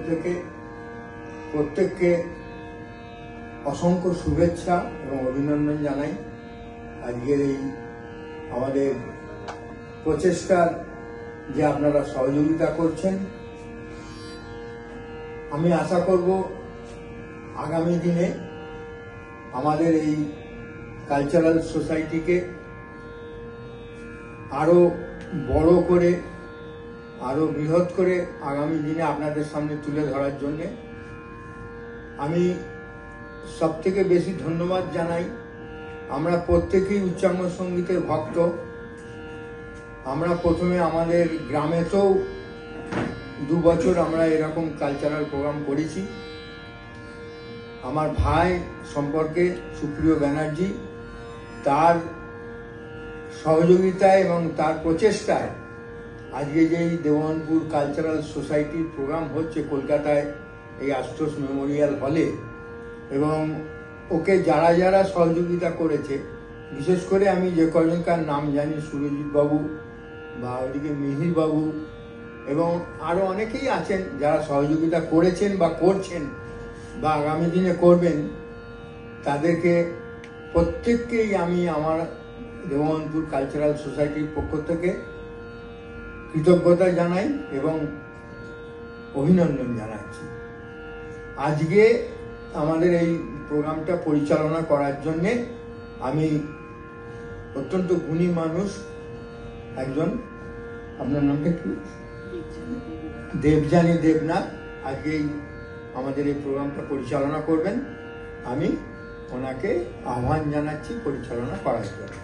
থেকে প্রত্যেককে অসংখ্য শুভেচ্ছা এবং অভিনন্দন জানাই। আজকের এই আমাদের প্রচেষ্টার যে আপনারা সহযোগিতা করছেন, আমি আশা করব আগামী দিনে আমাদের এই কালচারাল সোসাইটিকে আরো বড় করে, আরো বৃহৎ করে আগামী দিনে আপনাদের সামনে তুলে ধরার জন্য আমি সবথেকে বেশি ধন্যবাদ জানাই। আমরা প্রত্যেকেই উচ্চাঙ্গ সঙ্গীতের ভক্ত। আমরা প্রথমে আমাদের গ্রামেতেও 2 বছর আমরা এরকম কালচারাল প্রোগ্রাম করেছি। আমার ভাই সম্পর্কে সুপ্রিয় ব্যানার্জি, তার সহযোগিতায় এবং তার প্রচেষ্টায় আজকে যেই দেওয়ানপুর কালচারাল সোসাইটির প্রোগ্রাম হচ্ছে কলকাতায় এই আশুতোষ মেমোরিয়াল হলে, এবং ওকে যারা যারা সহযোগিতা করেছে, বিশেষ করে আমি যে কজনকার নাম জানি, সুরজিৎ বাবু বা ওইদিকে মিহির বাবু এবং আরো অনেকেই আছেন যারা সহযোগিতা করেছেন বা করছেন বা আগামী দিনে করবেন, তাদেরকে প্রত্যেককেই আমি আমার দেওয়ানপুর কালচারাল সোসাইটির পক্ষ থেকে কৃতজ্ঞতা জানাই এবং অভিনন্দন জানাচ্ছি। আজকে আমাদের এই প্রোগ্রামটা পরিচালনা করার জন্যে আমি অত্যন্ত গুণী মানুষ একজন, আপনার নামটা কি? দেবযানী দেবনাথ আজকে আমাদের এই প্রোগ্রামটা পরিচালনা করবেন। আমি ওনাকে আহ্বান জানাচ্ছি পরিচালনা করার জন্য।